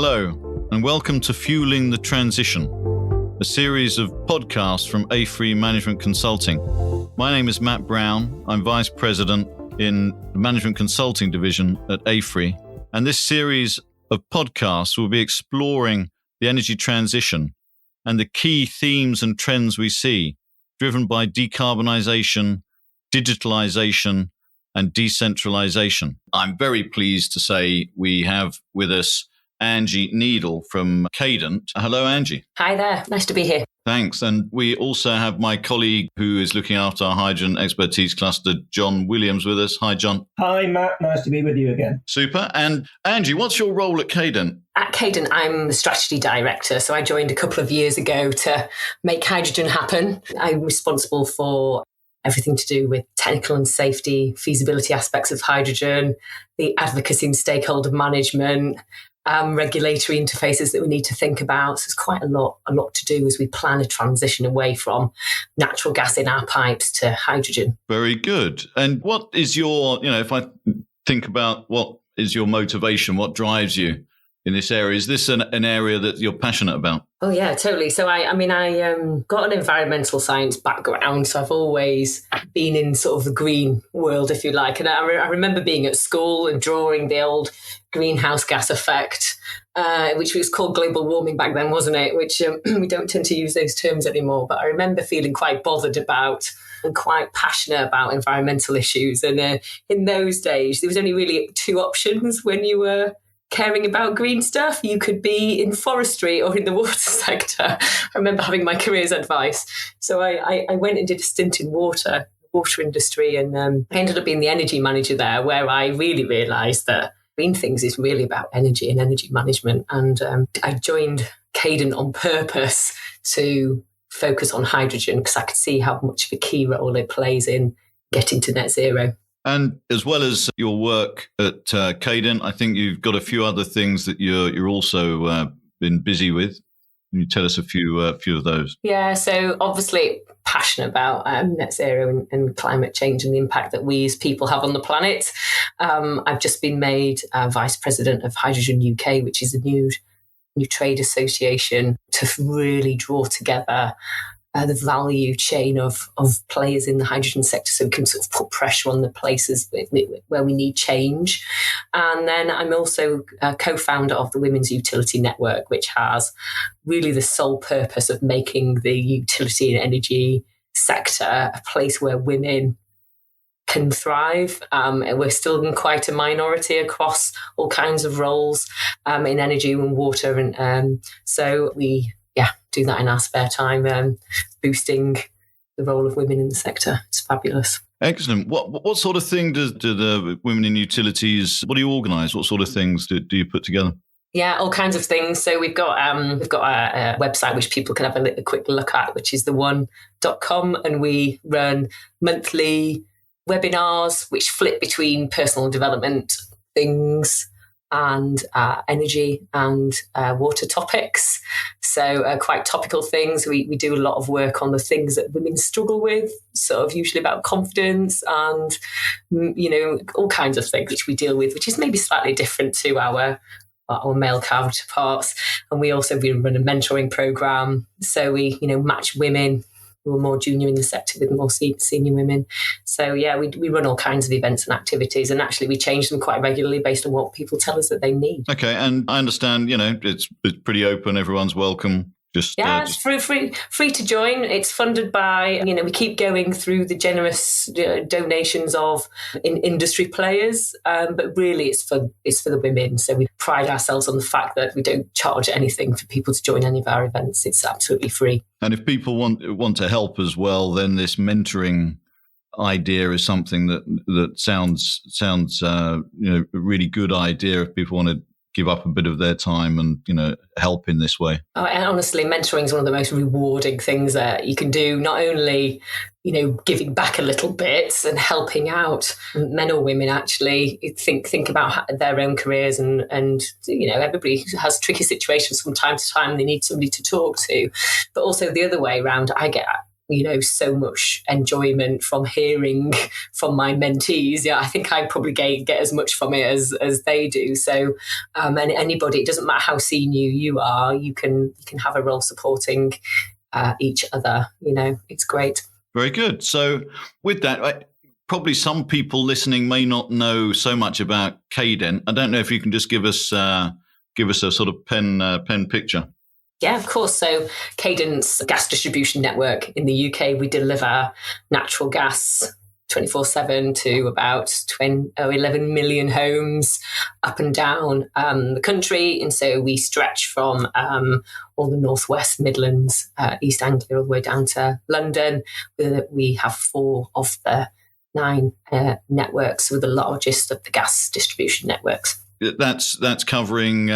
Hello, and welcome to Fueling the Transition, a series of podcasts from AFRY Management Consulting. My name is Matt Brown. I'm Vice President in the Management Consulting Division at AFRY. And this series of podcasts will be exploring the energy transition and the key themes and trends we see, driven by decarbonisation, digitalisation, and decentralisation. I'm very pleased to say we have with us Angie Needle from Cadent. Hello, Angie. Hi there. Nice to be here. Thanks. And we also have my colleague who is looking after our hydrogen expertise cluster, John Williams, with us. Hi, John. Hi, Matt. Nice to be with you again. Super. And Angie, what's your role at Cadent? At Caden, I'm the strategy director. So I joined a couple of years ago to make hydrogen happen. I'm responsible for everything to do with technical and safety, feasibility aspects of hydrogen, the advocacy and stakeholder management, regulatory interfaces that we need to think about. So it's quite a lot to do as we plan a transition away from natural gas in our pipes to hydrogen. Very good. And what is your, if I think about what is your motivation, what drives you in this area? Is this an area that you're passionate about? Oh, yeah, totally. So I got an environmental science background. So I've always been in sort of the green world, if you like. And I remember being at school and drawing the old greenhouse gas effect, which was called global warming back then, wasn't it? Which we don't tend to use those terms anymore. But I remember feeling quite bothered about and quite passionate about environmental issues. And in those days, there was only really two options when you were caring about green stuff. You could be in forestry or in the water sector. I remember having my careers advice. So I went and did a stint in water industry, and I ended up being the energy manager there, where I really realised that green things is really about energy and energy management. And I joined Caden on purpose to focus on hydrogen because I could see how much of a key role it plays in getting to net zero. And as well as your work at Caden, I think you've got a few other things that you're also been busy with. Can you tell us a few of those? Yeah, so obviously passionate about net zero and climate change and the impact that we as people have on the planet. I've just been made Vice President of Hydrogen UK, which is a new trade association to really draw together the value chain of players in the hydrogen sector, so we can sort of put pressure on the places where we need change. And then I'm also a co-founder of the Women's Utility Network, which has really the sole purpose of making the utility and energy sector a place where women can thrive. We're still in quite a minority across all kinds of roles in energy and water. And so we do that in our spare time, boosting the role of women in the sector. It's fabulous. Excellent. What sort of thing do the Women in Utilities, what do you organise? What sort of things do you put together? Yeah, all kinds of things. So we've got a website which people can have a quick look at, which is theone.com, and we run monthly webinars which flip between personal development things and energy and water topics. So quite topical things. We do a lot of work on the things that women struggle with, sort of usually about confidence and, all kinds of things which we deal with, which is maybe slightly different to our male counterparts. And we also run a mentoring program. So we, match women who are more junior in the sector with more senior women. So yeah, we run all kinds of events and activities, and actually we change them quite regularly based on what people tell us that they need. Okay, and I understand, it's pretty open, everyone's welcome. It's free to join. It's funded by, we keep going through the generous donations of industry players, but really it's for the women. So we pride ourselves on the fact that we don't charge anything for people to join any of our events. It's absolutely free. And if people want to help as well, then this mentoring idea is something that sounds a really good idea if people want to give up a bit of their time and, help in this way. Oh, and honestly, mentoring is one of the most rewarding things that you can do. Not only, giving back a little bit and helping out men or women actually think about their own careers and everybody has tricky situations from time to time. They need somebody to talk to, but also the other way around. I get so much enjoyment from hearing from my mentees. Yeah, I think I probably get as much from it as they do. So, and anybody, it doesn't matter how senior you are, you can have a role supporting each other. It's great. Very good. So, with that, probably some people listening may not know so much about Cadent. I don't know if you can just give us a sort of pen picture. Yeah, of course. So Cadent's gas distribution network in the UK, we deliver natural gas 24/7 to about 11 million homes up and down the country. And so we stretch from all the Northwest Midlands, East Anglia, all the way down to London. We have 4 of the 9 networks. We're the largest of the gas distribution networks. That's covering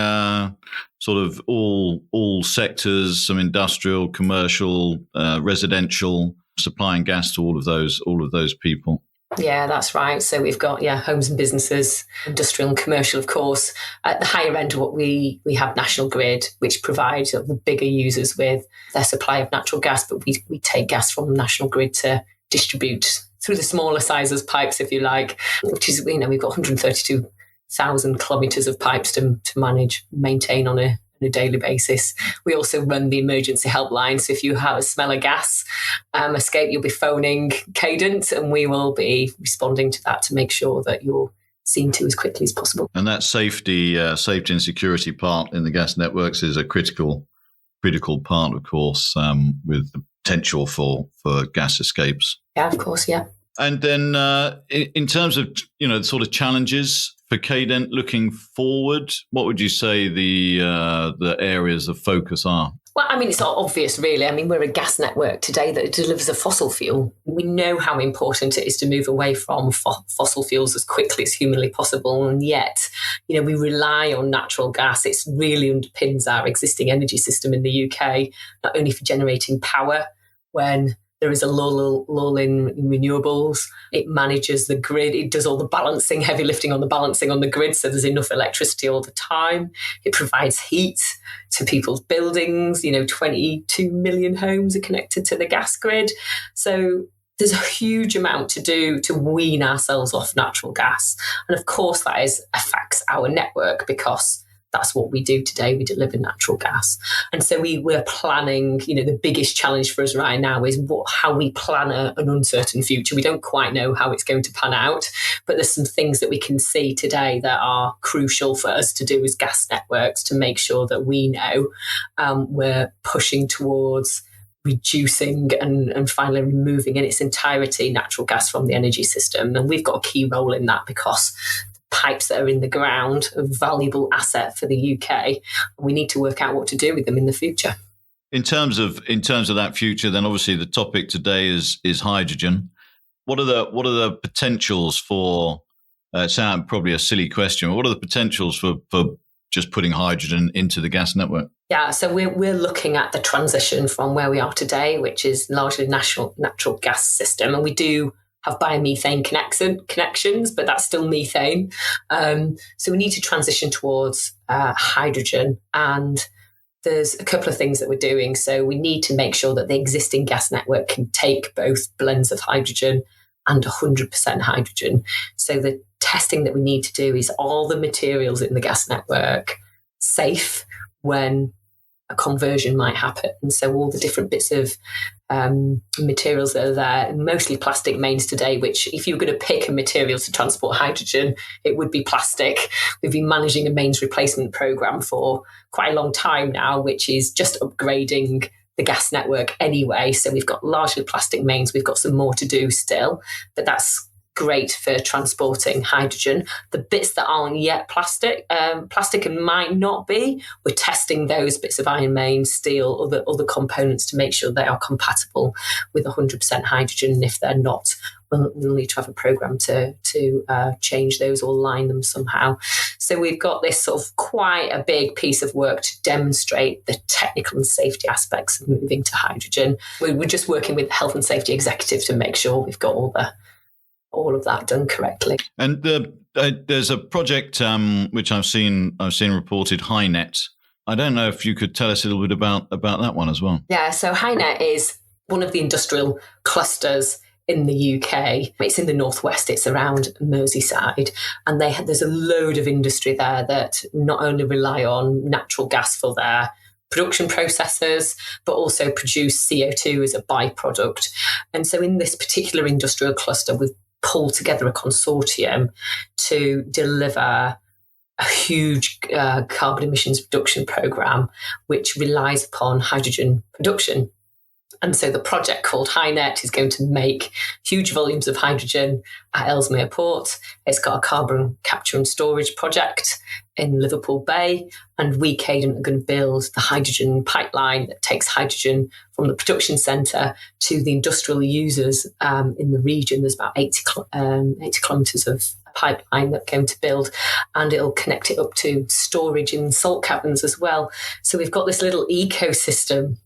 sort of all sectors, some industrial, commercial, residential, supplying gas to all of those people. Yeah, that's right. So we've got homes and businesses, industrial and commercial, of course. At the higher end of what we have National Grid, which provides the bigger users with their supply of natural gas, but we take gas from National Grid to distribute through the smaller sizes pipes, if you like, which is we've got 132,000 kilometres of pipes to maintain on a daily basis. We also run the emergency helpline. So if you have a smell of gas escape, you'll be phoning Cadent and we will be responding to that to make sure that you're seen to as quickly as possible. And that safety and security part in the gas networks is a critical part, of course, with the potential for gas escapes. Yeah, of course, yeah. And then in terms of, the sort of challenges for Cadent looking forward, what would you say the areas of focus are? Well, I mean, it's not obvious, really. I mean, we're a gas network today that delivers a fossil fuel. We know how important it is to move away from fossil fuels as quickly as humanly possible. And yet, we rely on natural gas. It really underpins our existing energy system in the UK, not only for generating power when there is a lull in renewables. It manages the grid. It does all the balancing, heavy lifting on the balancing on the grid, so there's enough electricity all the time. It provides heat to people's buildings. 22 million homes are connected to the gas grid. So there's a huge amount to do to wean ourselves off natural gas. And of course, that affects our network because that's what we do today. We deliver natural gas. And so we're planning, the biggest challenge for us right now is how we plan an uncertain future. We don't quite know how it's going to pan out, but there's some things that we can see today that are crucial for us to do as gas networks to make sure that we know we're pushing towards reducing and finally removing in its entirety natural gas from the energy system. And we've got a key role in that because pipes that are in the ground are a valuable asset for the UK. We need to work out what to do with them in the future. In terms of that future, then obviously the topic today is hydrogen. What are the potentials for? It sounds probably a silly question. But what are the potentials for just putting hydrogen into the gas network? Yeah, so we're looking at the transition from where we are today, which is largely natural gas system, and we do have biomethane connections, but that's still methane. So we need to transition towards hydrogen, and there's a couple of things that we're doing. So we need to make sure that the existing gas network can take both blends of hydrogen and 100% hydrogen. So the testing that we need to do is all the materials in the gas network safe when a conversion might happen. And so all the different bits of materials that are there, mostly plastic mains today, which if you were going to pick a material to transport hydrogen, it would be plastic. We've been managing a mains replacement program for quite a long time now, which is just upgrading the gas network anyway. So we've got largely plastic mains. We've got some more to do still, but that's great for transporting hydrogen. The bits that aren't yet plastic and might not be, we're testing those bits of iron main, steel, other components to make sure they are compatible with 100% hydrogen. And if they're not, we'll need to have a program to change those or line them somehow. So we've got this sort of quite a big piece of work to demonstrate the technical and safety aspects of moving to hydrogen. We're just working with the health and safety executive to make sure we've got all of that done correctly. And there's a project which I've seen reported, HyNet. I don't know if you could tell us a little bit about that one as well. Yeah, so HyNet is one of the industrial clusters in the UK. It's in the northwest, it's around Merseyside, and there's a load of industry there that not only rely on natural gas for their production processes, but also produce CO2 as a byproduct. And so in this particular industrial cluster, we've pulled together a consortium to deliver a huge carbon emissions reduction programme, which relies upon hydrogen production. And so the project called HyNet is going to make huge volumes of hydrogen at Ellesmere Port. It's got a carbon capture and storage project in Liverpool Bay. And we, Caden, are going to build the hydrogen pipeline that takes hydrogen from the production centre to the industrial users in the region. There's about 80 kilometres of pipeline that we're going to build, and it'll connect it up to storage in salt caverns as well. So we've got this little ecosystem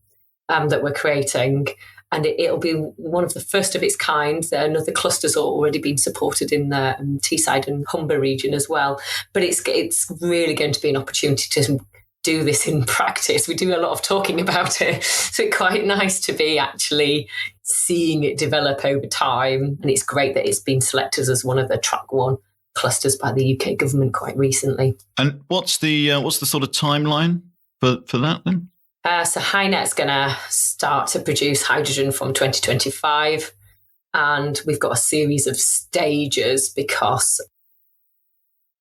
that we're creating, and it'll be one of the first of its kind. There are other clusters already been supported in the Teesside and Humber region as well, but it's really going to be an opportunity to do this in practice. We do a lot of talking about it, so it's quite nice to be actually seeing it develop over time, and it's great that it's been selected as one of the track one clusters by the UK government quite recently. And what's the sort of timeline for that then? So HyNet's going to start to produce hydrogen from 2025, and we've got a series of stages because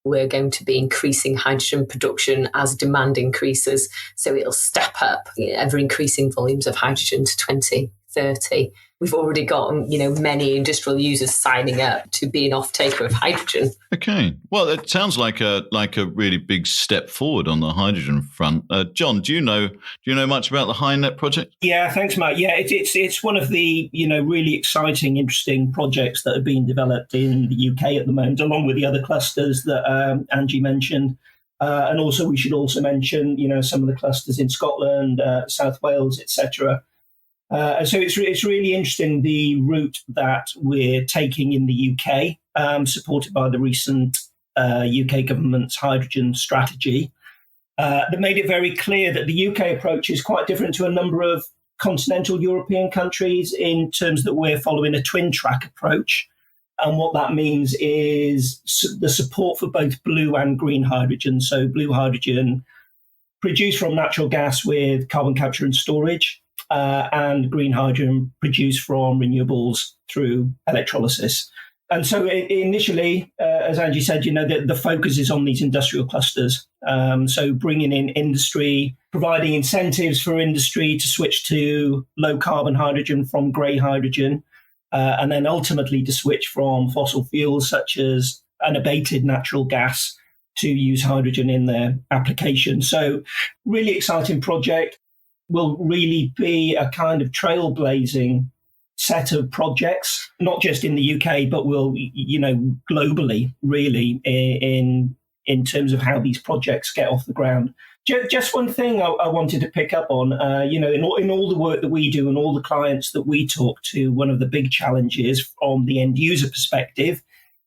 we're going to be increasing hydrogen production as demand increases. So it'll step up ever increasing volumes of hydrogen to 2030. We've already got, many industrial users signing up to be an off-taker of hydrogen. Okay. Well, it sounds like a really big step forward on the hydrogen front. John, do you know much about the HyNet project? Yeah, thanks, Matt. Yeah, it's one of the really exciting, interesting projects that are being developed in the UK at the moment, along with the other clusters that Angie mentioned. And also, we should also mention, some of the clusters in Scotland, South Wales, etc. So it's really interesting, the route that we're taking in the UK, supported by the recent UK government's hydrogen strategy, that made it very clear that the UK approach is quite different to a number of continental European countries in terms that we're following a twin track approach. And what that means is the support for both blue and green hydrogen. So blue hydrogen produced from natural gas with carbon capture and storage, and green hydrogen produced from renewables through electrolysis. And so initially, as Angie said, the focus is on these industrial clusters. So bringing in industry, providing incentives for industry to switch to low carbon hydrogen from grey hydrogen, and then ultimately to switch from fossil fuels such as unabated natural gas to use hydrogen in their application. So really exciting project. Will really be a kind of trailblazing set of projects, not just in the UK, but will, globally, really, in terms of how these projects get off the ground. Just one thing I wanted to pick up on, in all the work that we do and all the clients that we talk to, one of the big challenges from the end user perspective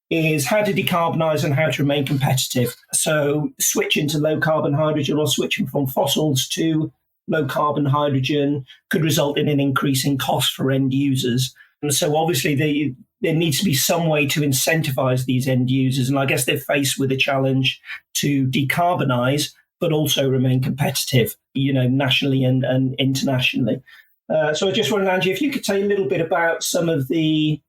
is how to decarbonise and how to remain competitive. So switching to low carbon hydrogen or switching from fossils to low carbon hydrogen could result in an increase in cost for end users. And so obviously there needs to be some way to incentivize these end users. And I guess they're faced with a challenge to decarbonize, but also remain competitive, nationally and internationally. So I just wondered, Angie, if you could say a little bit about some of the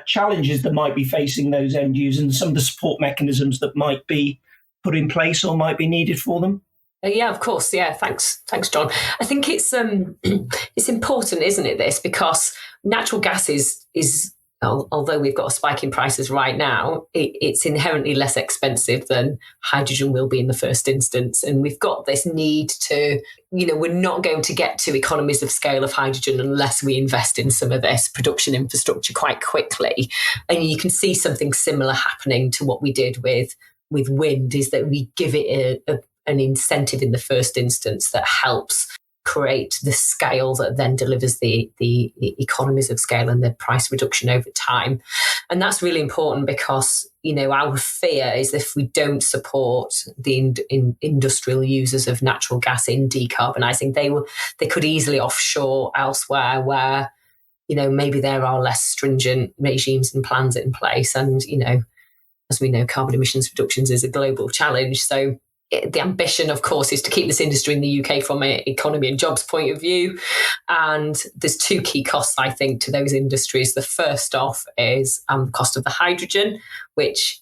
challenges that might be facing those end users and some of the support mechanisms that might be put in place or might be needed for them. Yeah, of course. Yeah, thanks, John. I think it's important, isn't it? This because natural gas is although we've got a spike in prices right now, it's inherently less expensive than hydrogen will be in the first instance, and we've got this need to, we're not going to get to economies of scale of hydrogen unless we invest in some of this production infrastructure quite quickly. And you can see something similar happening to what we did with wind, is that we give it an incentive in the first instance that helps create the scale that then delivers the economies of scale and the price reduction over time. And that's really important because, our fear is if we don't support the industrial users of natural gas in decarbonising, they could easily offshore elsewhere where maybe there are less stringent regimes and plans in place. And, as we know, carbon emissions reductions is a global challenge. So the ambition, of course, is to keep this industry in the UK from an economy and jobs point of view. And there's two key costs, I think, to those industries. The first off is the cost of the hydrogen, which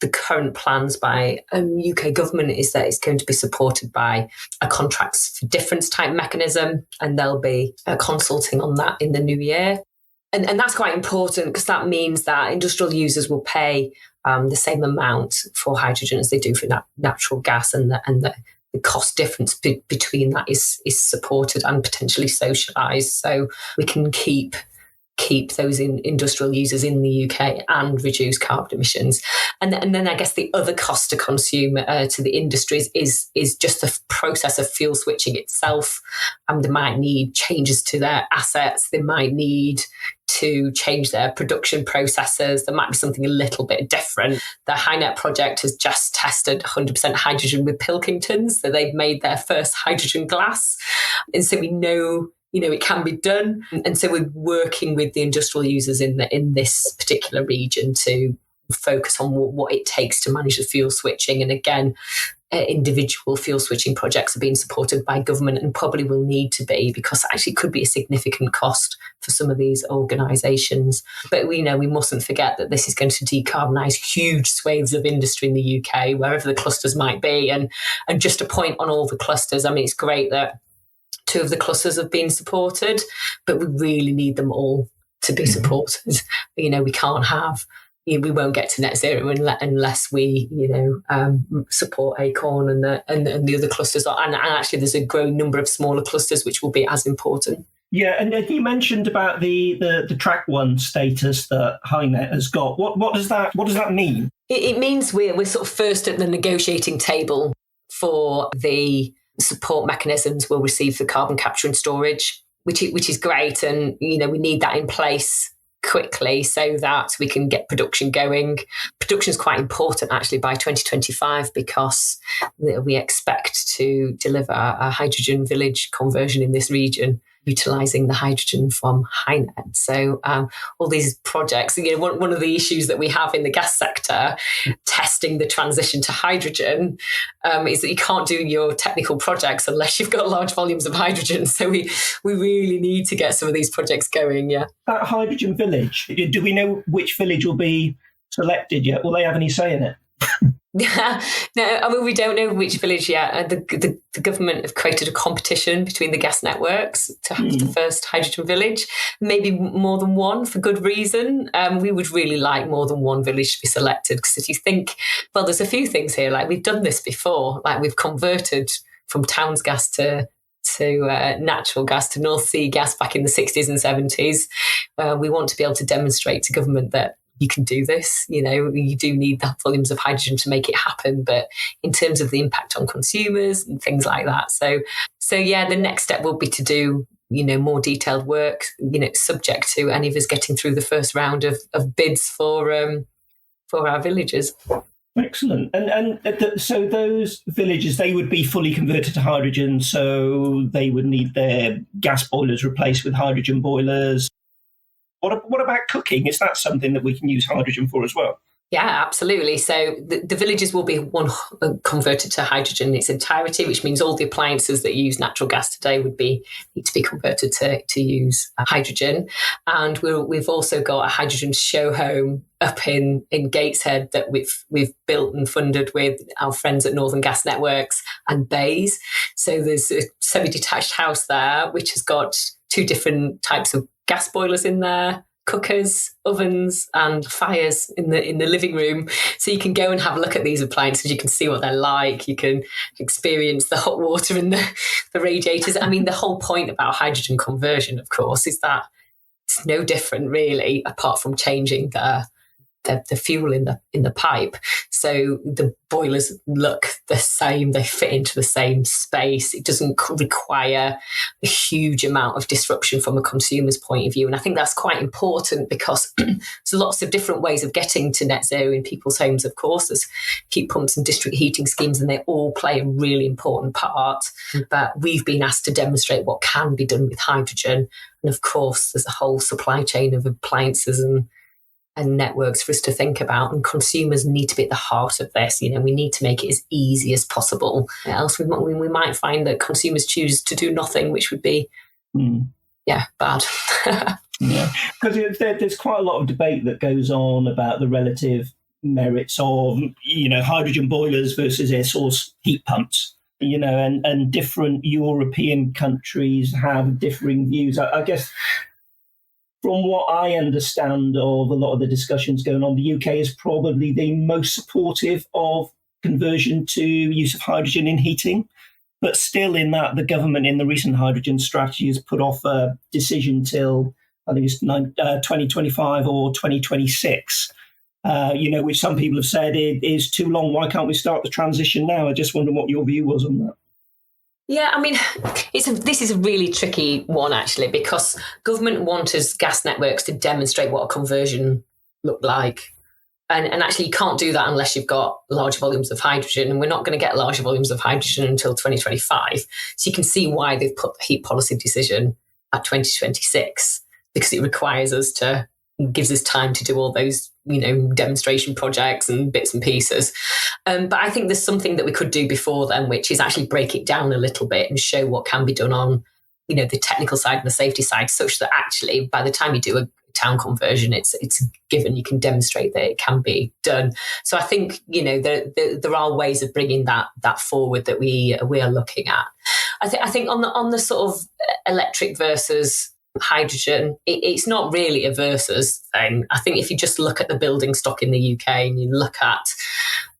the current plans by UK government is that it's going to be supported by a contracts for difference type mechanism, and they'll be consulting on that in the new year. And that's quite important because that means that industrial users will pay the same amount for hydrogen as they do for natural gas, and the cost difference between that is supported and potentially socialised, so we can keep those industrial users in the UK and reduce carbon emissions. And then I guess the other cost to consumer to the industries is just the process of fuel switching itself. They might need changes to their assets. They might need to change their production processes. There might be something a little bit different. The HyNet project has just tested 100% hydrogen with Pilkingtons. So they've made their first hydrogen glass. And so we know it can be done. And so we're working with the industrial users in this particular region to focus on what it takes to manage the fuel switching. And again, individual fuel switching projects are being supported by government and probably will need to be, because actually could be a significant cost for some of these organisations. But we mustn't forget that this is going to decarbonise huge swathes of industry in the UK, wherever the clusters might be. And just a point on all the clusters, I mean, it's great that 2 of the clusters have been supported, but we really need them all to be supported. We can't have, we won't get to net zero unless we, support Acorn and the other clusters. And actually, there's a growing number of smaller clusters which will be as important. Yeah, and you mentioned about the track 1 status that HyNet has got. What does that mean? It means we're sort of first at the negotiating table for the support mechanisms we'll receive for carbon capture and storage, which is great. And, we need that in place quickly so that we can get production going. Production is quite important actually by 2025 because we expect to deliver a hydrogen village conversion in this region, utilising the hydrogen from HyNet. So all these projects, one of the issues that we have in the gas sector, testing the transition to hydrogen, is that you can't do your technical projects unless you've got large volumes of hydrogen. So we really need to get some of these projects going, yeah. That hydrogen village, do we know which village will be selected yet? Will they have any say in it? No, I mean, we don't know which village yet. The government have created a competition between the gas networks to have the first hydrogen village, maybe more than one for good reason. We would really like more than one village to be selected, because if you think, well, there's a few things here, like we've done this before, like we've converted from Towns gas to natural gas, to North Sea gas back in the 60s and 70s. We want to be able to demonstrate to government that you can do this. You do need the volumes of hydrogen to make it happen, but in terms of the impact on consumers and things like that. So yeah, the next step will be to do, more detailed work, subject to any of us getting through the first round of bids for our villages. Excellent. And so those villages, they would be fully converted to hydrogen, so they would need their gas boilers replaced with hydrogen boilers. What about cooking? Is that something that we can use hydrogen for as well? Yeah, absolutely. So the villages will be converted to hydrogen in its entirety, which means all the appliances that use natural gas today need to be converted to use hydrogen. And we've also got a hydrogen show home up in Gateshead that we've built and funded with our friends at Northern Gas Networks and Bays. So there's a semi-detached house there which has got 2 different types of gas boilers in there, cookers, ovens, and fires in the living room. So you can go and have a look at these appliances. You can see what they're like. You can experience the hot water in the radiators. I mean, the whole point about hydrogen conversion, of course, is that it's no different really, apart from changing the the fuel in the pipe. So the boilers look the same, they fit into the same space. It doesn't require a huge amount of disruption from a consumer's point of view. And I think that's quite important because there's lots of different ways of getting to net zero in people's homes, of course. There's heat pumps and district heating schemes, and they all play a really important part. But we've been asked to demonstrate what can be done with hydrogen. And of course, there's a whole supply chain of appliances and networks for us to think about, and consumers need to be at the heart of this. We need to make it as easy as possible. Else we might find that consumers choose to do nothing, which would be bad. Yeah, because there's quite a lot of debate that goes on about the relative merits of hydrogen boilers versus air source heat pumps. And different European countries have differing views. I guess, from what I understand of a lot of the discussions going on, the UK is probably the most supportive of conversion to use of hydrogen in heating. But still, in that, the government in the recent hydrogen strategy has put off a decision till, I think it's 2025 or 2026, which some people have said is too long. Why can't we start the transition now? I just wonder what your view was on that. Yeah, I mean, this is a really tricky one, actually, because government want us gas networks to demonstrate what a conversion looked like. And actually, you can't do that unless you've got large volumes of hydrogen. And we're not going to get larger volumes of hydrogen until 2025. So you can see why they've put the heat policy decision at 2026, because it requires us gives us time to do all those, demonstration projects and bits and pieces. But I think there's something that we could do before then, which is actually break it down a little bit and show what can be done on, the technical side and the safety side, such that actually by the time you do a town conversion, it's given you can demonstrate that it can be done. So I think, there are ways of bringing that forward that we are looking at. I think on the sort of electric versus hydrogen, it's not really a versus thing. I think if you just look at the building stock in the UK and you look at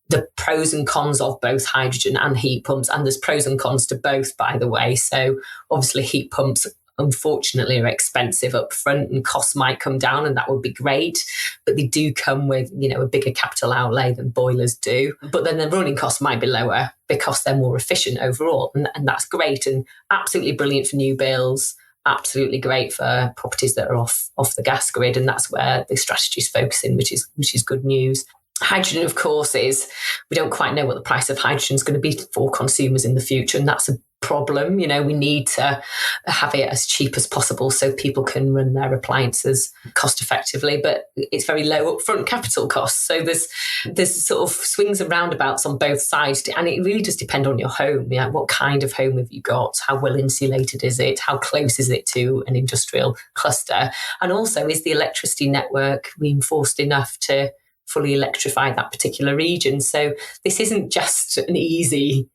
the pros and cons of both hydrogen and heat pumps, and there's pros and cons to both, by the way. So obviously heat pumps, unfortunately, are expensive up front and costs might come down, and that would be great. But they do come with, a bigger capital outlay than boilers do. But then the running costs might be lower because they're more efficient overall. And that's great and absolutely brilliant for new builds. Absolutely great for properties that are off the gas grid, and that's where the strategy is focusing, which is good news. Hydrogen, of course, we don't quite know what the price of hydrogen is going to be for consumers in the future, and that's a problem. We need to have it as cheap as possible so people can run their appliances cost effectively, but it's very low upfront capital costs. So there's sort of swings and roundabouts on both sides, and it really does depend on your home. What kind of home have you got? How well insulated is it? How close is it to an industrial cluster? And also, is the electricity network reinforced enough to fully electrify that particular region? So this isn't just an easy.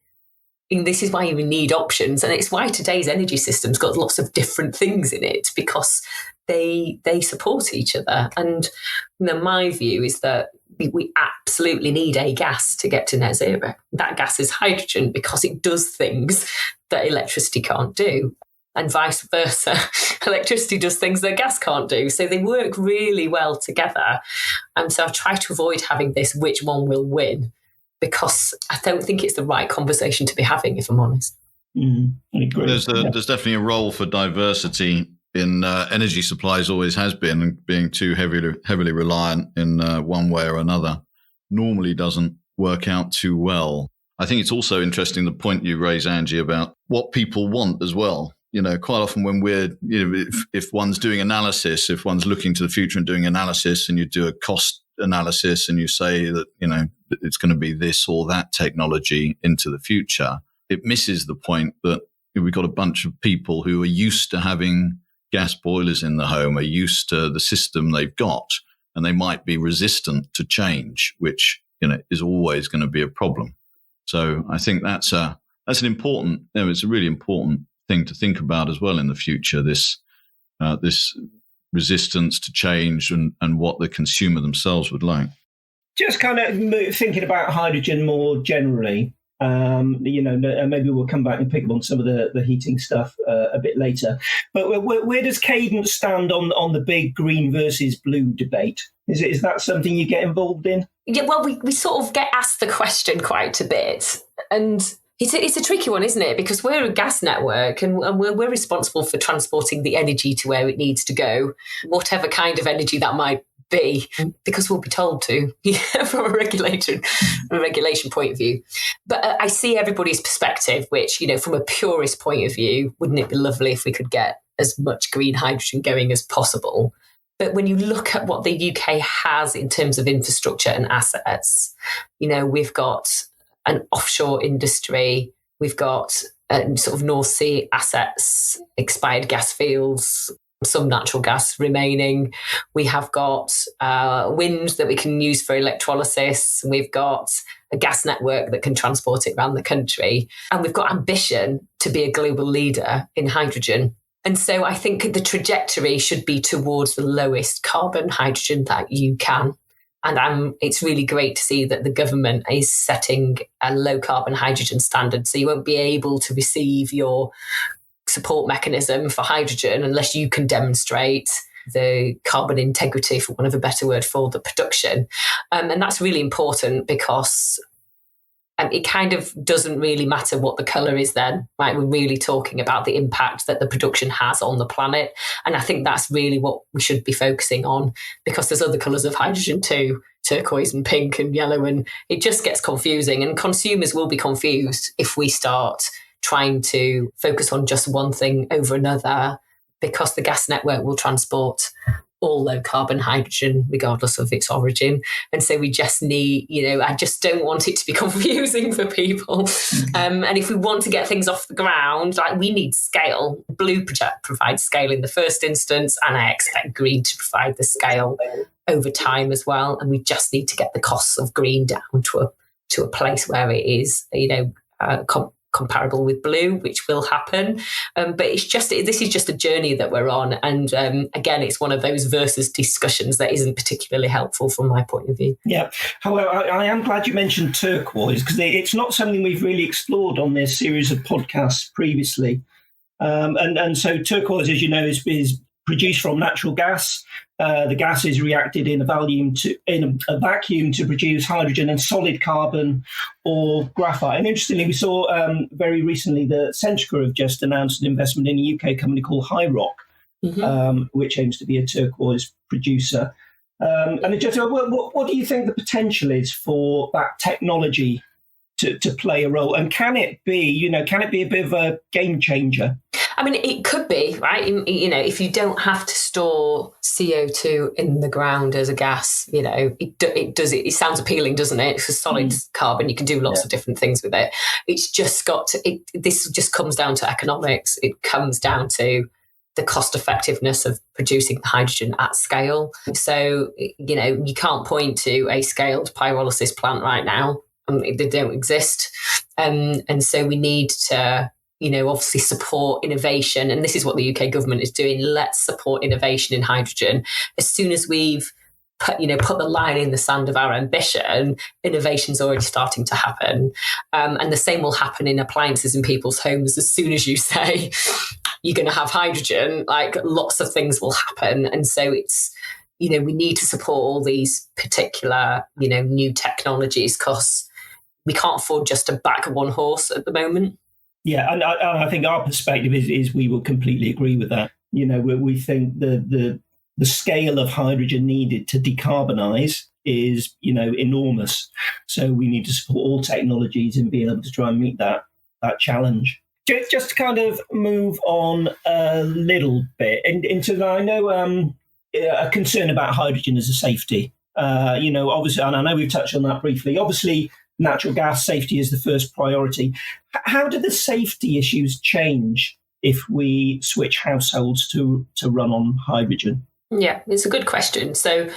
This is why you need options, and it's why today's energy system's got lots of different things in it, because they support each other. And my view is that we absolutely need a gas to get to net zero. That gas is hydrogen because it does things that electricity can't do, and vice versa. Electricity does things that gas can't do. So they work really well together. And so I try to avoid having this which one will win, because I don't think it's the right conversation to be having, if I'm honest. I agree. There's definitely a role for diversity in energy supplies, always has been, and being too heavily reliant in one way or another normally doesn't work out too well. I think it's also interesting the point you raise, Angie, about what people want as well. Quite often when if one's doing analysis, if one's looking to the future and doing analysis, and you do a cost analysis and you say that, it's going to be this or that technology into the future, it misses the point that we've got a bunch of people who are used to having gas boilers in the home, are used to the system they've got, and they might be resistant to change, which, is always going to be a problem. So I think that's an important, it's a really important thing to think about as well in the future, this resistance to change and what the consumer themselves would like. Just kind of thinking about hydrogen more generally, Maybe we'll come back and pick up on some of the heating stuff a bit later. But where does Cadent stand on the big green versus blue debate? Is that something you get involved in? Yeah, well, we sort of get asked the question quite a bit. And it's a tricky one, isn't it? Because we're a gas network and we're responsible for transporting the energy to where it needs to go, whatever kind of energy that might be, because we'll be told to, from a regulation point of view. But I see everybody's perspective, which, from a purist point of view, wouldn't it be lovely if we could get as much green hydrogen going as possible? But when you look at what the UK has in terms of infrastructure and assets, we've got an offshore industry, we've got sort of North Sea assets, expired gas fields, some natural gas remaining. We have got wind that we can use for electrolysis. We've got a gas network that can transport it around the country. And we've got ambition to be a global leader in hydrogen. And so I think the trajectory should be towards the lowest carbon hydrogen that you can. And it's really great to see that the government is setting a low carbon hydrogen standard. So you won't be able to receive your support mechanism for hydrogen unless you can demonstrate the carbon integrity, for want of a better word, for the production. And that's really important because it kind of doesn't really matter what the colour is then, right? We're really talking about the impact that the production has on the planet. And I think that's really what we should be focusing on, because there's other colours of hydrogen too, turquoise and pink and yellow, and it just gets confusing. And consumers will be confused if we start trying to focus on just one thing over another, because the gas network will transport all low carbon hydrogen regardless of its origin. And so we just need, I just don't want it to be confusing for people. Mm-hmm. And if we want to get things off the ground, we need scale. Blue provides scale in the first instance, and I expect green to provide the scale over time as well. And we just need to get the costs of green down to a place where it is, comparable with blue, which will happen. But this is just a journey that we're on. And again, it's one of those versus discussions that isn't particularly helpful from my point of view. Yeah. However, I am glad you mentioned turquoise, because it's not something we've really explored on this series of podcasts previously. And so turquoise, as you know, is produced from natural gas. The gas is reacted in a vacuum to produce hydrogen and solid carbon or graphite. And interestingly, we saw very recently that Centrica have just announced an investment in a UK company called HyRock, mm-hmm. Which aims to be a turquoise producer. And what do you think the potential is for that technology to play a role? And can it be a bit of a game changer? I mean, it could be, right? If you don't have to store CO2 in the ground as a gas, it sounds appealing, doesn't it? It's a solid carbon. You can do lots of different things with it. It's just this just comes down to economics. It comes down to the cost effectiveness of producing the hydrogen at scale. So, you can't point to a scaled pyrolysis plant right now. They don't exist. And so we need to obviously support innovation. And this is what the UK government is doing. Let's support innovation in hydrogen. As soon as we've put the line in the sand of our ambition, innovation's already starting to happen. And the same will happen in appliances in people's homes. As soon as you say you're going to have hydrogen, lots of things will happen. And so it's, we need to support all these particular, new technologies, because we can't afford just to back one horse at the moment. Yeah, and I think our perspective is we will completely agree with that. We think the scale of hydrogen needed to decarbonise is, enormous. So we need to support all technologies in being able to try and meet that challenge. Just to kind of move on a little bit into that, I know a concern about hydrogen as a safety. Obviously, and I know we've touched on that briefly. Obviously, natural gas safety is the first priority. How do the safety issues change if we switch households to run on hydrogen? Yeah, it's a good question. So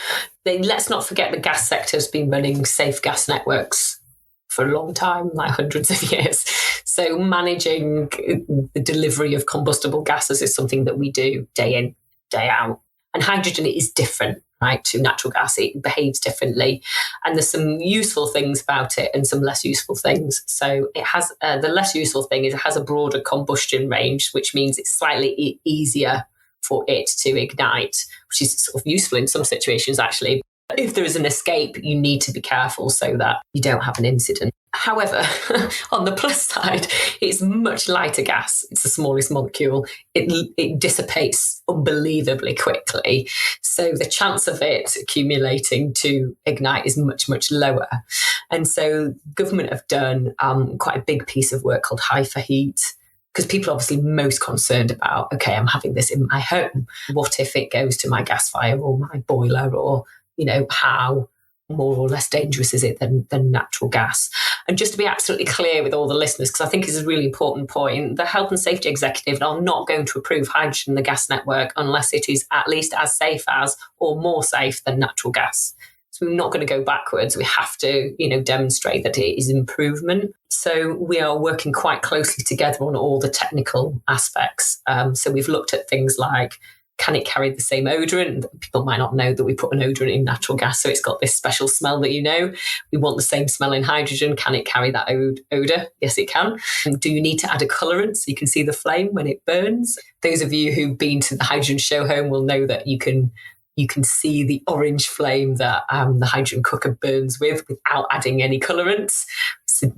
let's not forget the gas sector has been running safe gas networks for a long time, hundreds of years. So managing the delivery of combustible gases is something that we do day in, day out. And hydrogen is different, right, to natural gas. It behaves differently. And there's some useful things about it and some less useful things. So it has, the less useful thing is it has a broader combustion range, which means it's slightly easier for it to ignite, which is sort of useful in some situations, actually. If there is an escape, you need to be careful so that you don't have an incident. However, on the plus side, it's much lighter gas. It's the smallest molecule. It dissipates unbelievably quickly. So the chance of it accumulating to ignite is much, much lower. And so government have done quite a big piece of work called HyNet, because people are obviously most concerned about, okay, I'm having this in my home. What if it goes to my gas fire or my boiler, or how more or less dangerous is it than natural gas? And just to be absolutely clear with all the listeners, because I think it's a really important point, the Health and Safety Executive are not going to approve hydrogen in the gas network unless it is at least as safe as or more safe than natural gas. So we're not going to go backwards. We have to, demonstrate that it is improvement. So we are working quite closely together on all the technical aspects. So we've looked at things like, can it carry the same odorant? People might not know that we put an odorant in natural gas, so it's got this special smell that we want the same smell in hydrogen. Can it carry that odour? Yes, it can. And do you need to add a colourant so you can see the flame when it burns? Those of you who've been to the hydrogen show home will know that you can see the orange flame that the hydrogen cooker burns without adding any colourants.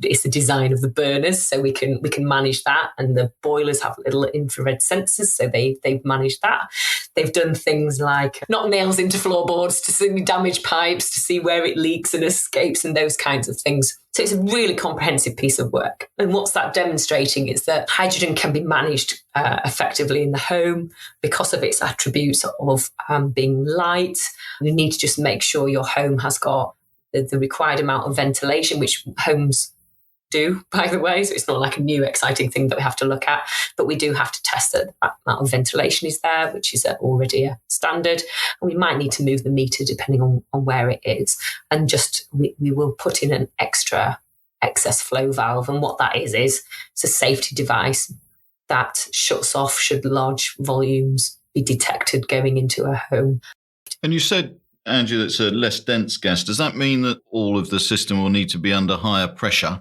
It's the design of the burners, so we can manage that. And the boilers have little infrared sensors, so they've managed that. They've done things like knock nails into floorboards to see damaged pipes, to see where it leaks and escapes, and those kinds of things. So it's a really comprehensive piece of work. And what's that demonstrating is that hydrogen can be managed effectively in the home because of its attributes of being light. You need to just make sure your home has got the required amount of ventilation, which homes do, by the way. So it's not like a new exciting thing that we have to look at, but we do have to test that amount of ventilation is there, which is already a standard. And we might need to move the meter depending on where it is. And just we will put in an extra excess flow valve. And what that is it's a safety device that shuts off should large volumes be detected going into a home. And you said, Angie, that's a less dense gas. Does that mean that all of the system will need to be under higher pressure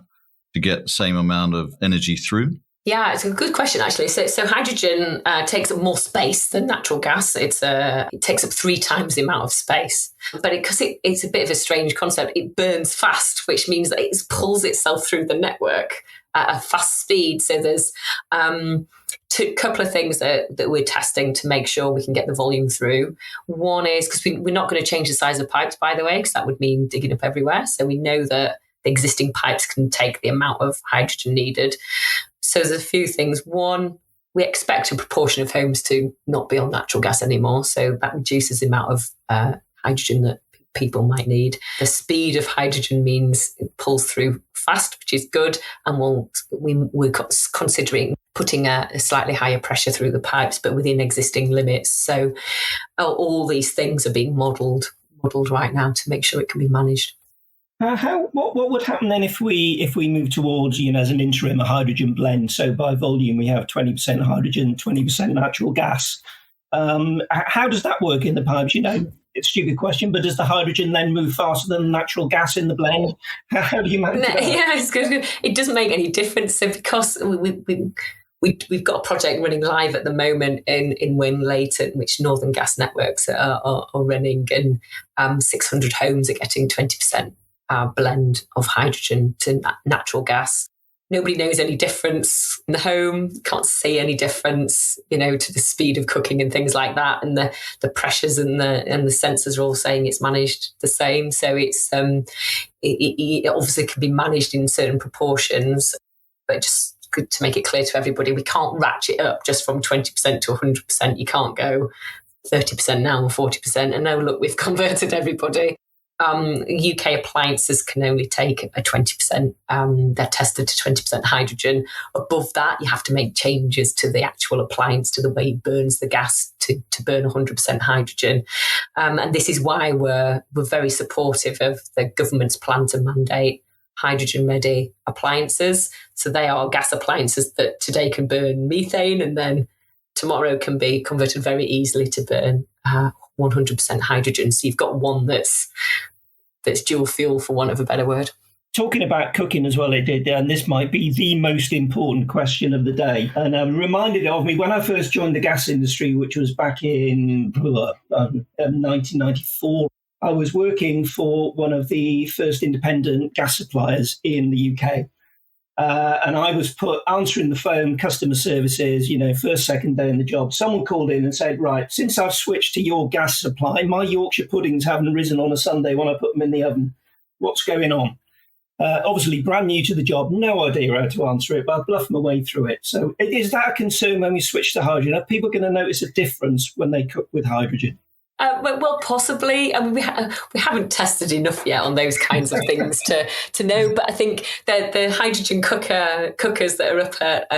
to get the same amount of energy through? Yeah, it's a good question, actually. So hydrogen takes up more space than natural gas. It takes up 3 times the amount of space. But because it's a bit of a strange concept, it burns fast, which means that it pulls itself through the network at a fast speed. So there's a couple of things that we're testing to make sure we can get the volume through. One is, because we're not going to change the size of pipes, by the way, because that would mean digging up everywhere. So we know that the existing pipes can take the amount of hydrogen needed. So there's a few things. One, we expect a proportion of homes to not be on natural gas anymore. So that reduces the amount of hydrogen that people might need. The speed of hydrogen means it pulls through fast, which is good. And we're considering putting a slightly higher pressure through the pipes, but within existing limits. So all these things are being modelled right now to make sure it can be managed. What would happen then if we move towards, as an interim, a hydrogen blend? So by volume, we have 20% hydrogen, 20% natural gas. How does that work in the pipes? It's a stupid question, but does the hydrogen then move faster than natural gas in the blend? How do you manage that? Yeah, it's good. It doesn't make any difference. So because we've got a project running live at the moment in Wyn Leighton, which Northern Gas Networks are running, and 600 homes are getting 20% blend of hydrogen to natural gas. Nobody knows any difference in the home, can't see any difference, to the speed of cooking and things like that. And the pressures and the sensors are all saying it's managed the same. So it's it obviously can be managed in certain proportions, but just good to make it clear to everybody, we can't ratchet up just from 20% to 100%. You can't go 30% now or 40%. And no, look, we've converted everybody. UK appliances can only take a 20%. They're tested to 20% hydrogen. Above that, you have to make changes to the actual appliance, to the way it burns the gas to burn 100% hydrogen. And this is why we're very supportive of the government's plan to mandate hydrogen-ready appliances. So they are gas appliances that today can burn methane and then tomorrow can be converted very easily to burn 100% hydrogen. So you've got one that's dual fuel, for want of a better word. Talking about cooking as well, and this might be the most important question of the day. And reminded of me when I first joined the gas industry, which was back in 1994. I was working for one of the first independent gas suppliers in the UK. And I was answering the phone, customer services, first, second day in the job. Someone called in and said, right, since I've switched to your gas supply, my Yorkshire puddings haven't risen on a Sunday when I put them in the oven. What's going on? Obviously, brand new to the job, no idea how to answer it, but I bluffed my way through it. So is that a concern when we switch to hydrogen? Are people going to notice a difference when they cook with hydrogen? Well, possibly. I mean, we haven't tested enough yet on those kinds of things to know. But I think the hydrogen cookers that are up at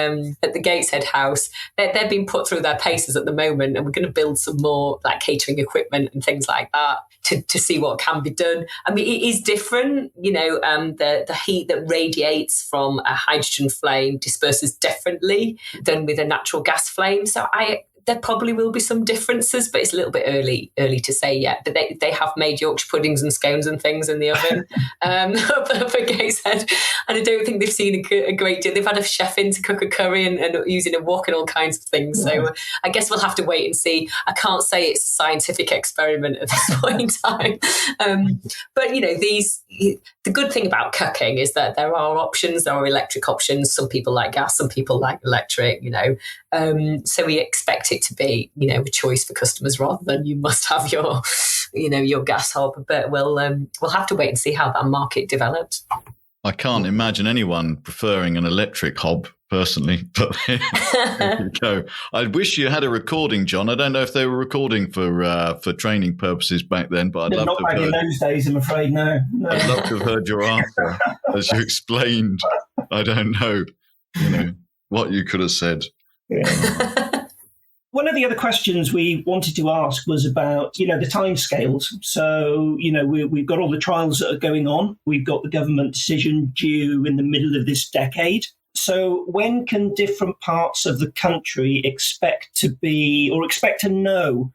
the Gateshead house, they're being put through their paces at the moment, and we're going to build some more like catering equipment and things like that to see what can be done. I mean, it is different. The heat that radiates from a hydrogen flame disperses differently than with a natural gas flame. So there probably will be some differences, but it's a little bit early to say yet. But they have made Yorkshire puddings and scones and things in the oven for Gateshead, and I don't think they've seen a great deal. They've had a chef in to cook a curry and using a wok and all kinds of things. So I guess we'll have to wait and see. I can't say it's a scientific experiment at this point in time. But the good thing about cooking is that there are options. There are electric options. Some people like gas, some people like electric. So we expect it to be, a choice for customers rather than you must have your gas hob. But we'll have to wait and see how that market develops. I can't imagine anyone preferring an electric hob personally, but there you go. I wish you had a recording, John. I don't know if they were recording for training purposes back then, but I'd love not to have back heard. In those days, I'm afraid, no. I'd love to have heard your answer as you explained. I don't know, what you could have said. Yeah. One of the other questions we wanted to ask was about, the timescales. So, we've got all the trials that are going on. We've got the government decision due in the middle of this decade. So when can different parts of the country expect to know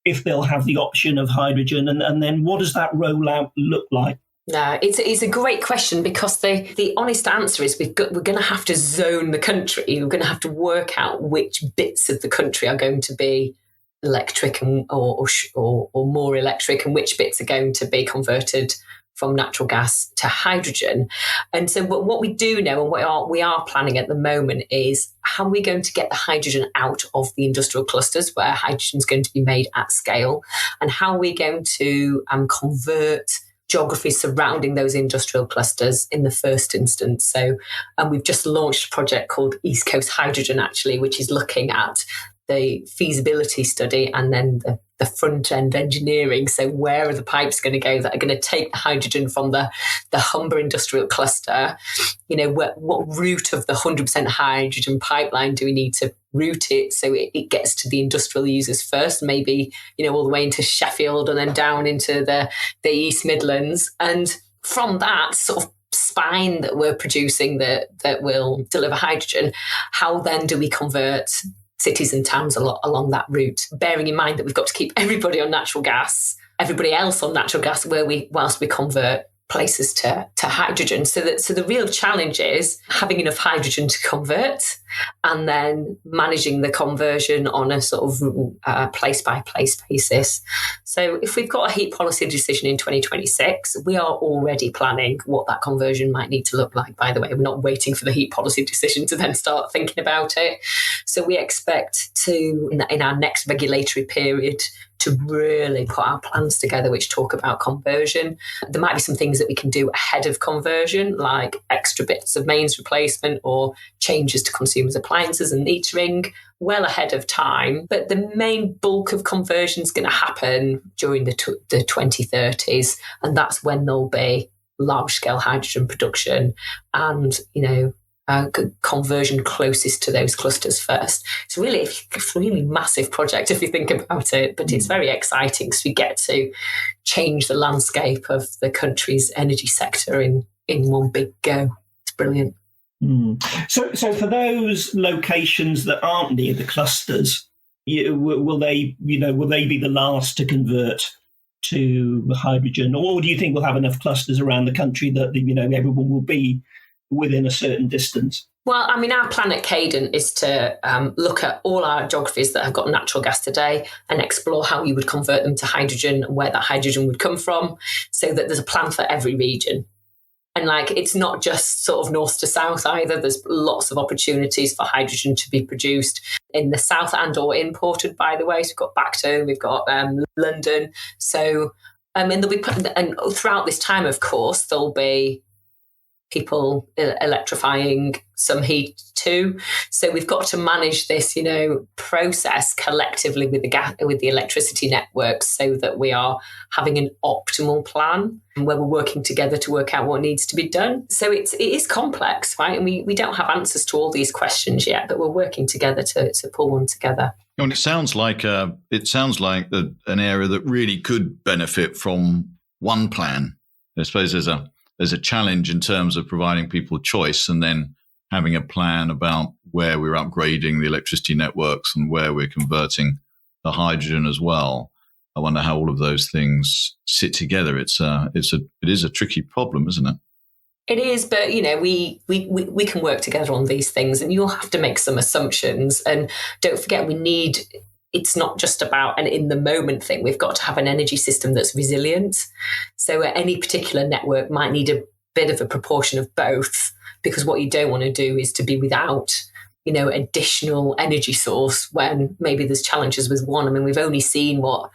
if they'll have the option of hydrogen? And then what does that rollout look like? No, it's a great question, because the honest answer is we're going to have to zone the country. We're going to have to work out which bits of the country are going to be electric or more electric, and which bits are going to be converted from natural gas to hydrogen. And so what we do know and what we are planning at the moment is how are we going to get the hydrogen out of the industrial clusters where hydrogen is going to be made at scale, and how are we going to convert geography surrounding those industrial clusters in the first instance. So we've just launched a project called East Coast Hydrogen, actually, which is looking at the feasibility study and then the front end engineering. So where are the pipes going to go that are going to take the hydrogen from the Humber industrial cluster? What route of the 100% hydrogen pipeline do we need to route it so it gets to the industrial users first, maybe, all the way into Sheffield and then down into the East Midlands. And from that sort of spine that we're producing that will deliver hydrogen, how then do we convert cities and towns along that route, bearing in mind that we've got to keep everybody on natural gas, everybody else on natural gas, whilst we convert places to hydrogen. So the real challenge is having enough hydrogen to convert, and then managing the conversion on a sort of place by place basis. So if we've got a heat policy decision in 2026, we are already planning what that conversion might need to look like. By the way, we're not waiting for the heat policy decision to then start thinking about it. So we expect to, in our next regulatory period, to really put our plans together which talk about conversion. There might be some things that we can do ahead of conversion, like extra bits of mains replacement or changes to consumers' appliances and metering, well ahead of time. But the main bulk of conversion is going to happen during the 2030s, and that's when there'll be large-scale hydrogen production and, conversion closest to those clusters first. It's really a really massive project if you think about it, but it's very exciting because we get to change the landscape of the country's energy sector in one big go. It's brilliant. So for those locations that aren't near the clusters, will they be the last to convert to hydrogen, or do you think we'll have enough clusters around the country that everyone will be within a certain distance? Well, I mean, our plan at Caden is to look at all our geographies that have got natural gas today and explore how you would convert them to hydrogen and where that hydrogen would come from, so that there's a plan for every region. And it's not just sort of north to south either. There's lots of opportunities for hydrogen to be produced in the south and or imported, by the way. So we've got Backstone, we've got London. So, and throughout this time, of course, there'll be people electrifying some heat too. So we've got to manage this, process collectively with the electricity networks, so that we are having an optimal plan where we're working together to work out what needs to be done. So it is complex, right? And we don't have answers to all these questions yet, but we're working together to pull one together. And it sounds like an area that really could benefit from one plan. I suppose there's a challenge in terms of providing people choice and then having a plan about where we're upgrading the electricity networks and where we're converting the hydrogen as well. I wonder how all of those things sit together. It is a tricky problem, isn't it? It is, but we can work together on these things, and you'll have to make some assumptions. And don't forget, it's not just about an in the moment thing. We've got to have an energy system that's resilient. So any particular network might need a bit of a proportion of both, because what you don't want to do is to be without, additional energy source when maybe there's challenges with one. I mean, we've only seen what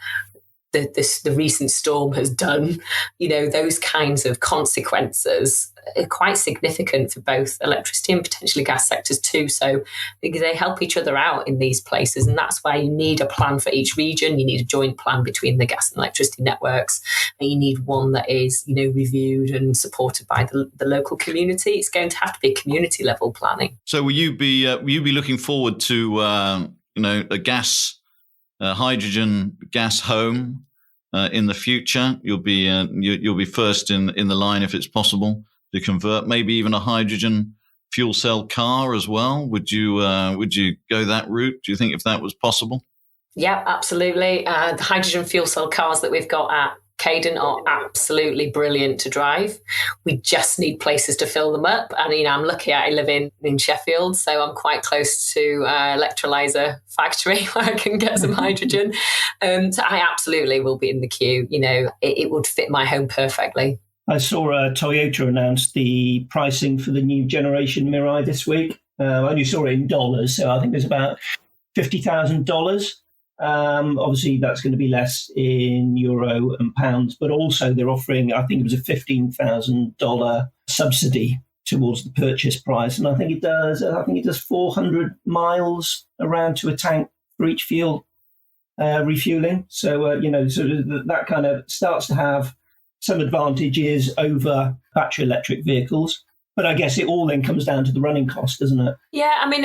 the recent storm has done. Those kinds of consequences are quite significant for both electricity and potentially gas sectors too. So they help each other out in these places, and that's why you need a plan for each region. You need a joint plan between the gas and electricity networks, and you need one that is reviewed and supported by the local community. It's going to have to be community level planning. So will you be looking forward to a hydrogen gas home in the future? You'll be first in the line if it's possible to convert, maybe even a hydrogen fuel cell car as well. Would you go that route? Do you think if that was possible? Yeah, absolutely. The hydrogen fuel cell cars that we've got at Caden are absolutely brilliant to drive. We just need places to fill them up. And, I'm lucky I live in Sheffield, so I'm quite close to electrolyzer factory where I can get some hydrogen. So I absolutely will be in the queue. It would fit my home perfectly. I saw Toyota announce the pricing for the new generation Mirai this week. I only saw it in dollars, so I think it's about $50,000. Obviously, that's going to be less in euro and pounds, but also they're offering, I think it was a $15,000 subsidy towards the purchase price, and I think it does 400 miles around to a tank for each fuel refueling. So that kind of starts to have some advantages over battery electric vehicles. But I guess it all then comes down to the running cost, doesn't it? Yeah, I mean,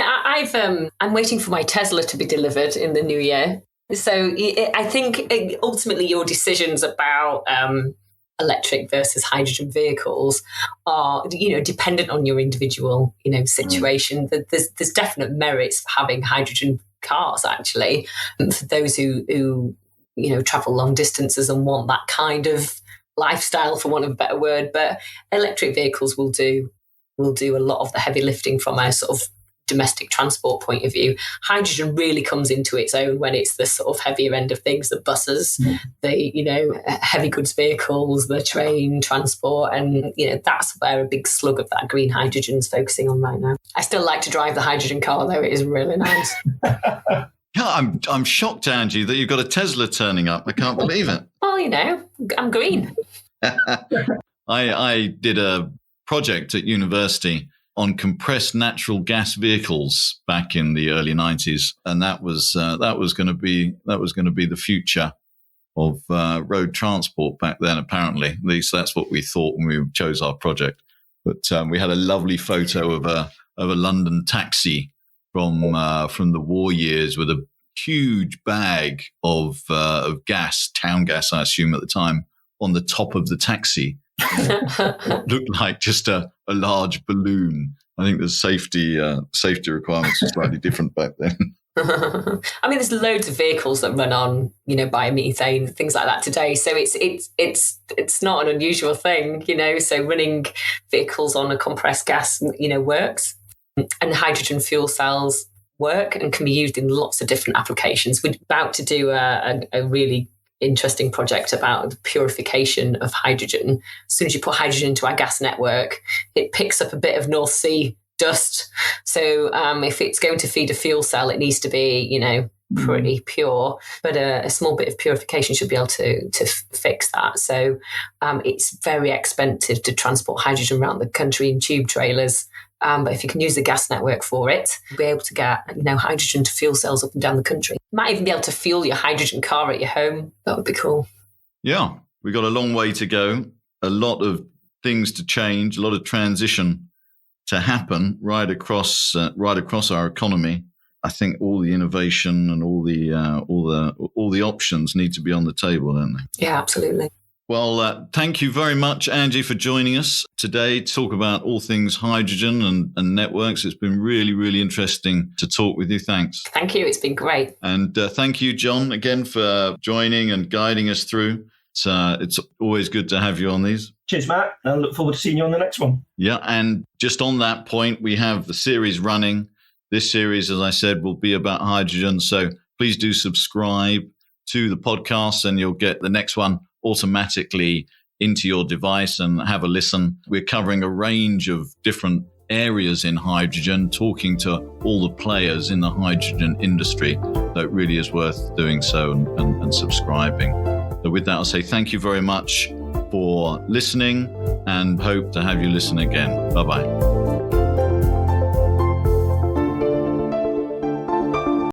I'm waiting for my Tesla to be delivered in the new year. So I think ultimately your decisions about electric versus hydrogen vehicles are, dependent on your individual, situation. There's definite merits for having hydrogen cars, actually, for those who travel long distances and want that kind of lifestyle, for want of a better word. But electric vehicles will do a lot of the heavy lifting from a sort of domestic transport point of view. Hydrogen really comes into its own when it's the sort of heavier end of things, the buses, the heavy goods vehicles, the train transport, and that's where a big slug of that green hydrogen is focusing on right now. I still like to drive the hydrogen car, though. It is really nice. Yeah, I'm shocked, Angie, that you've got a Tesla turning up. I can't believe it. Well, I'm green. I did a project at university on compressed natural gas vehicles back in the early 90s, and that was going to be the future of road transport back then. Apparently, at least that's what we thought when we chose our project. But we had a lovely photo of a London taxi from the war years with a huge bag of gas, town gas, I assume at the time, on the top of the taxi. It looked like just a large balloon. I think the safety requirements were slightly different back then. I mean, there's loads of vehicles that run on, biomethane, things like that today. So it's not an unusual thing, So running vehicles on a compressed gas, works, and hydrogen fuel cells work and can be used in lots of different applications. We're about to do a really interesting project about the purification of hydrogen. As soon as you put hydrogen into our gas network, it picks up a bit of North Sea dust. So if it's going to feed a fuel cell, it needs to be, pretty pure. But a small bit of purification should be able to fix that. So it's very expensive to transport hydrogen around the country in tube trailers. But if you can use the gas network for it, you'll be able to get, hydrogen to fuel cells up and down the country. You might even be able to fuel your hydrogen car at your home. That would be cool. Yeah, we've got a long way to go. A lot of things to change, a lot of transition to happen right across our economy. I think all the innovation and all the options need to be on the table, don't they? Yeah, absolutely. Well, thank you very much, Angie, for joining us today to talk about all things hydrogen and networks. It's been really, really interesting to talk with you. Thanks. Thank you. It's been great. And thank you, John, again for joining and guiding us through. It's always good to have you on these. Cheers, Matt. I look forward to seeing you on the next one. Yeah, and just on that point, we have the series running. This series, as I said, will be about hydrogen. So please do subscribe to the podcast and you'll get the next one automatically into your device and have a listen. We're covering a range of different areas in hydrogen, talking to all the players in the hydrogen industry. So it really is worth doing so and subscribing. So with that, I'll say thank you very much for listening and hope to have you listen again. Bye-bye.